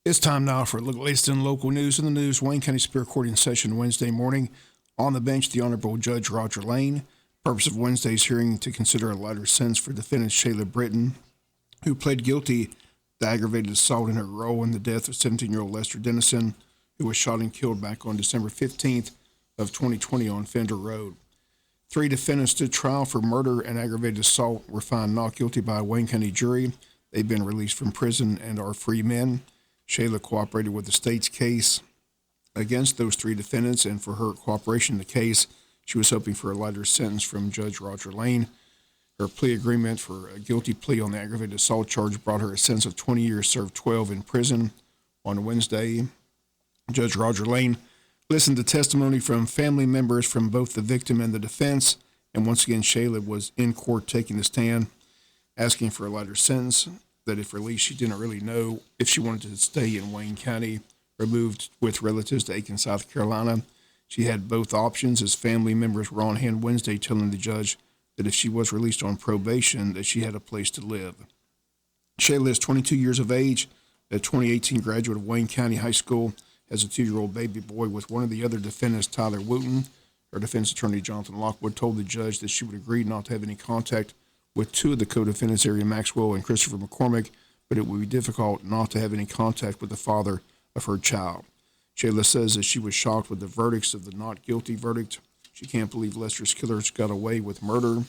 It's time now for the latest in local news. In the news, Wayne County Superior Court in session Wednesday morning. On the bench, the Honorable Judge Roger Lane. Purpose of Wednesday's hearing to consider a lighter sentence for defendant Shayla Britton, who pled guilty to aggravated assault in her role in the death of 17-year-old Lester Dennison, who was shot and killed back on December 15th of 2020 on Fender Road. 3 defendants stood trial for murder and aggravated assault were found not guilty by a Wayne County jury. They've been released from prison and are free men. Shayla cooperated with the state's case against those 3 defendants, and for her cooperation in the case, she was hoping for a lighter sentence from Judge Roger Lane. Her plea agreement for a guilty plea on the aggravated assault charge brought her a sentence of 20 years, served 12 in prison. On Wednesday, Judge Roger Lane listened to testimony from family members from both the victim and the defense, and once again, Shayla was in court taking the stand, asking for a lighter sentence, that if released, she didn't really know if she wanted to stay in Wayne County or moved with relatives to Aiken, South Carolina. She had both options, as family members were on hand Wednesday telling the judge that if she was released on probation, that she had a place to live. Shayla is 22 years of age, a 2018 graduate of Wayne County High School, has a 2-year-old baby boy with one of the other defendants, Tyler Wooten. Her defense attorney, Jonathan Lockwood, told the judge that she would agree not to have any contact with 2 of the co-defendants, Arian Maxwell and Christopher McCormick, but it would be difficult not to have any contact with the father of her child. Shayla says that she was shocked with the verdicts of the not guilty verdict. She can't believe Lester's killers got away with murder.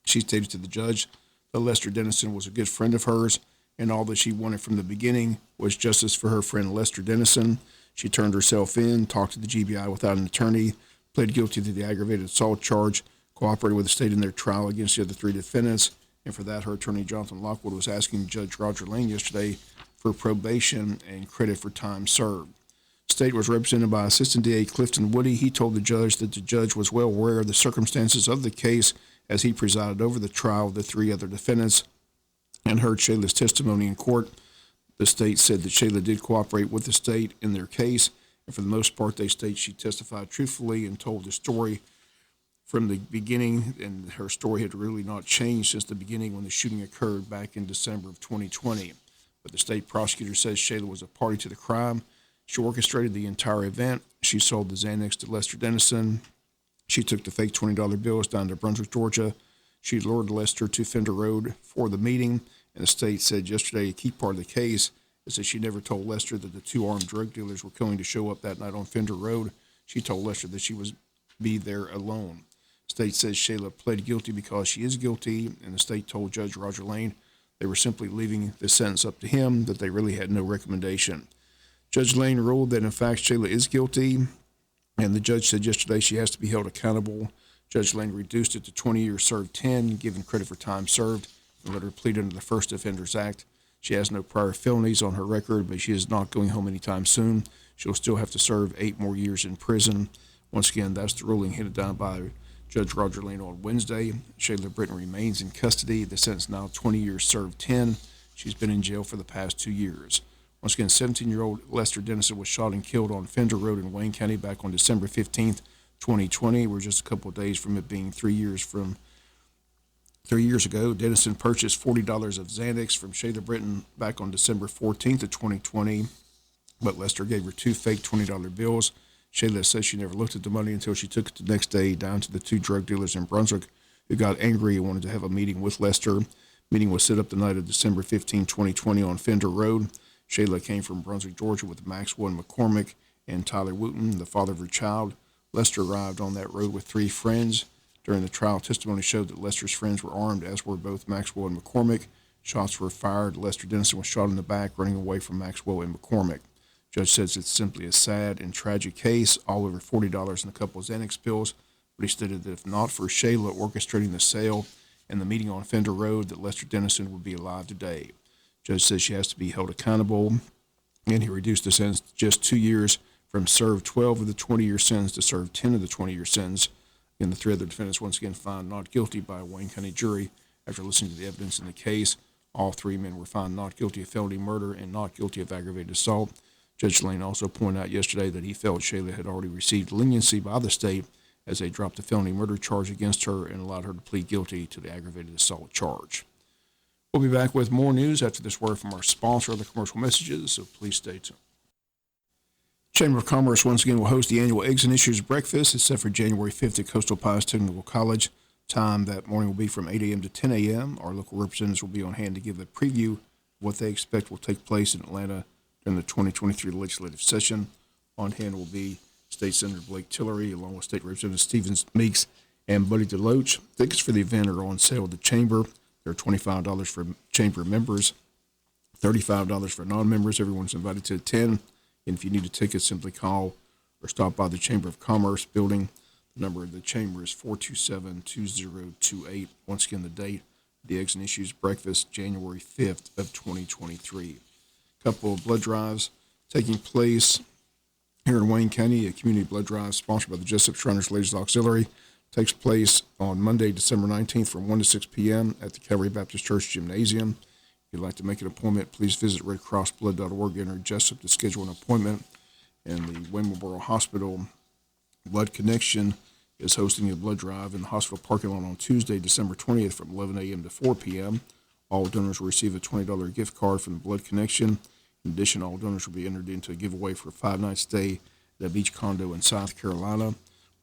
She stated to the judge that Lester Dennison was a good friend of hers, and all that she wanted from the beginning was justice for her friend Lester Dennison. She turned herself in, talked to the GBI without an attorney, pled guilty to the aggravated assault charge, cooperated with the state in their trial against the other 3 defendants, and for that, her attorney, Jonathan Lockwood, was asking Judge Roger Lane yesterday for probation and credit for time served. State was represented by Assistant DA Clifton Woody. He told the judge that the judge was well aware of the circumstances of the case as he presided over the trial of the 3 other defendants and heard Shayla's testimony in court. The state said that Shayla did cooperate with the state in their case, and for the most part, they state she testified truthfully and told the story from the beginning, and her story had really not changed since the beginning when the shooting occurred back in December of 2020. But the state prosecutor says Shayla was a party to the crime. She orchestrated the entire event. She sold the Xanax to Lester Dennison. She took the fake $20 bills down to Brunswick, Georgia. She lured Lester to Fender Road for the meeting, and the state said yesterday a key part of the case is that she never told Lester that the 2 armed drug dealers were going to show up that night on Fender Road. She told Lester that she was be there alone. State says Shayla pled guilty because she is guilty, and the state told Judge Roger Lane they were simply leaving the sentence up to him, that they really had no recommendation. Judge Lane ruled that, in fact, Shayla is guilty, and the judge said yesterday she has to be held accountable. Judge Lane reduced it to 20 years served 10, given credit for time served, and let her plead under the First Offenders Act. She has no prior felonies on her record, but she is not going home anytime soon. She'll still have to serve 8 more years in prison. Once again, that's the ruling handed down by Judge Roger Lane on Wednesday. Shayla Britton remains in custody. The sentence now 20 years served 10. She's been in jail for the past 2 years. Once again, 17-year-old Lester Dennison was shot and killed on Fender Road in Wayne County back on December 15th, 2020. We're just a couple of days from it being 3 years ago. Dennison purchased $40 of Xanax from Shayla Britton back on December 14th of 2020, but Lester gave her 2 fake $20 bills. Shayla says she never looked at the money until she took it the next day down to the 2 drug dealers in Brunswick who got angry and wanted to have a meeting with Lester. Meeting was set up the night of December 15, 2020 on Fender Road. Shayla came from Brunswick, Georgia with Maxwell and McCormick and Tyler Wooten, the father of her child. Lester arrived on that road with 3 friends. During the trial, testimony showed that Lester's friends were armed, as were both Maxwell and McCormick. Shots were fired. Lester Dennison was shot in the back, running away from Maxwell and McCormick. Judge says it's simply a sad and tragic case, all over $40 in a couple of Xanax pills, but he stated that if not for Shayla orchestrating the sale and the meeting on Fender Road, that Lester Dennison would be alive today. Judge says she has to be held accountable, and he reduced the sentence to just 2 years, from serve 12 of the 20-year sentence to serve 10 of the 20-year sentence. And the 3 other defendants once again found not guilty by a Wayne County jury after listening to the evidence in the case. All 3 men were found not guilty of felony murder and not guilty of aggravated assault. Judge Lane also pointed out yesterday that he felt Shayla had already received leniency by the state as they dropped the felony murder charge against her and allowed her to plead guilty to the aggravated assault charge. We'll be back with more news after this word from our sponsor of the commercial messages, so please stay tuned. Chamber of Commerce once again will host the annual Eggs and Issues Breakfast. It's set for January 5th at Coastal Pines Technical College. Time that morning will be from 8 a.m. to 10 a.m. Our local representatives will be on hand to give a preview of what they expect will take place in Atlanta during the 2023 legislative session. On hand will be State Senator Blake Tillery, along with State Representative Stevens Meeks and Buddy DeLoach. Tickets for the event are on sale at the Chamber. They're $25 for Chamber members, $35 for non-members. Everyone's invited to attend. And if you need a ticket, simply call or stop by the Chamber of Commerce building. The number of the Chamber is 427-2028. Once again, the date, the Eggs and Issues Breakfast, January 5th of 2023. A couple of blood drives taking place here in Wayne County. A community blood drive sponsored by the Jesup Shriners Ladies Auxiliary takes place on Monday, December 19th from 1 to 6 p.m. at the Calvary Baptist Church Gymnasium. If you'd like to make an appointment, please visit redcrossblood.org, enter Jesup to schedule an appointment. And the Wayne Memorial Hospital Blood Connection is hosting a blood drive in the hospital parking lot on Tuesday, December 20th from 11 a.m. to 4 p.m. All donors will receive a $20 gift card from the Blood Connection. In addition, all donors will be entered into a giveaway for a 5-night stay at a beach condo in South Carolina,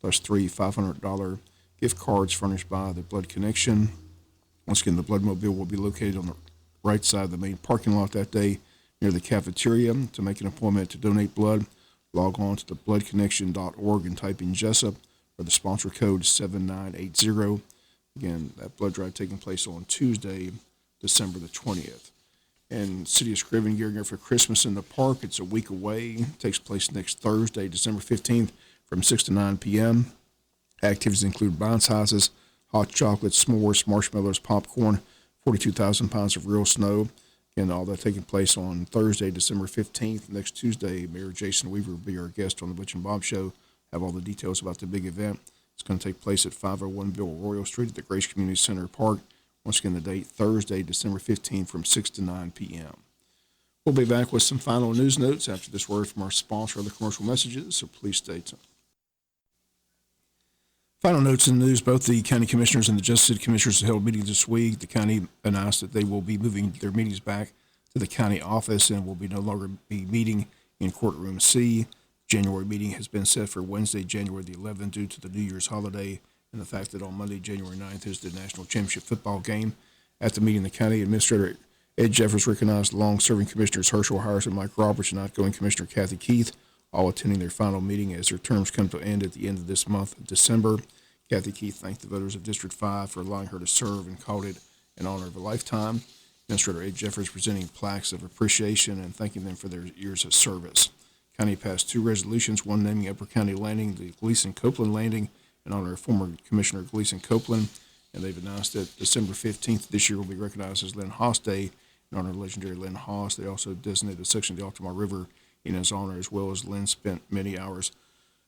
plus 3 $500 gift cards furnished by the Blood Connection. Once again, the Blood Mobile will be located on the right side of the main parking lot that day near the cafeteria. To make an appointment to donate blood, log on to thebloodconnection.org and type in Jesup, or the sponsor code 7980. Again, that blood drive taking place on Tuesday, December the 20th. And City of Scriven gearing up for Christmas in the Park. It's a week away. It takes place next Thursday, December 15th from 6 to 9 p.m. Activities include bounce houses, hot chocolate, s'mores, marshmallows, popcorn, 42,000 pounds of real snow. And all that taking place on Thursday, December 15th. Next Tuesday, Mayor Jason Weaver will be our guest on the Butch and Bob Show. Have all the details about the big event. It's going to take place at 501 Bill Royal Street at the Grace Community Center Park. Once again, the date, Thursday, December 15th from 6 to 9 p.m. We'll be back with some final news notes after this word from our sponsor of the commercial messages, so please stay tuned. Final notes in the news, both the county commissioners and the Jesup City Commissioners held meetings this week. The county announced that they will be moving their meetings back to the county office and will no longer be meeting in courtroom C. January meeting has been set for Wednesday, January the 11th, due to the New Year's holiday and the fact that on Monday, January 9th, is the National Championship Football game. At the meeting, the county administrator, Ed Jeffers, recognized long-serving commissioners Herschel Harris and Mike Roberts and outgoing Commissioner Kathy Keith, all attending their final meeting as their terms come to an end at the end of this month of December. Kathy Keith thanked the voters of District 5 for allowing her to serve and called it an honor of a lifetime. Administrator Ed Jeffers presenting plaques of appreciation and thanking them for their years of service. County passed 2 resolutions, one naming Upper County Landing the Gleason Copeland Landing in honor of former Commissioner Gleason Copeland, and they've announced that December 15th this year will be recognized as Lynn Haas Day in honor of legendary Lynn Haas. They also designated a section of the Altamar River in his honor, as well as Lynn spent many hours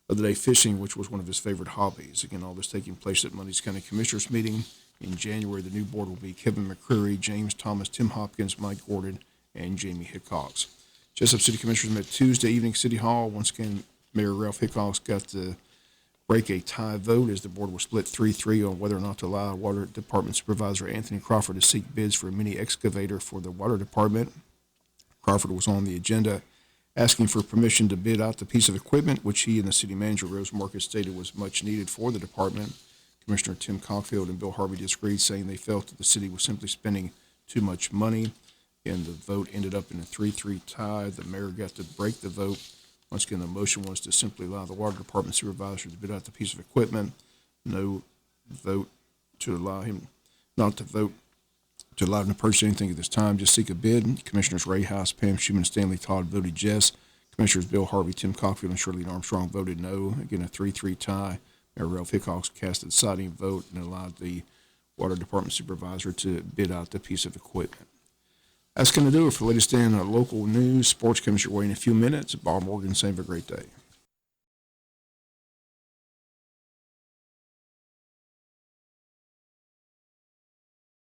of the day fishing, which was one of his favorite hobbies. Again, all this taking place at Monday's County Commissioners meeting. In January, the new board will be Kevin McCreary, James Thomas, Tim Hopkins, Mike Gordon, and Jamie Hickox. Jesup City Commissioners met Tuesday evening at City Hall. Once again, Mayor Ralph Hickox got to break a tie vote as the board was split 3-3 on whether or not to allow Water Department Supervisor Anthony Crawford to seek bids for a mini excavator for the Water Department. Crawford was on the agenda asking for permission to bid out the piece of equipment, which he and the city manager, Rose Marcus, stated was much needed for the department. Commissioner Tim Cockfield and Bill Harvey disagreed, saying they felt that the city was simply spending too much money. And the vote ended up in a 3-3 tie. The mayor got to break the vote. Once again, the motion was to simply allow the Water Department Supervisor to bid out the piece of equipment. No vote to allow him not to vote to allow him to purchase anything at this time, just seek a bid. Commissioners Ray House, Pam Schuman, and Stanley Todd voted yes. Commissioners Bill Harvey, Tim Cockfield, and Shirley Armstrong voted no. Again, a 3-3 tie. Mayor Ralph Hickox cast a deciding vote and allowed the Water Department Supervisor to bid out the piece of equipment. That's going to do it for the latest in local news. Sports comes your way in a few minutes. Bob Morgan, saying have a great day.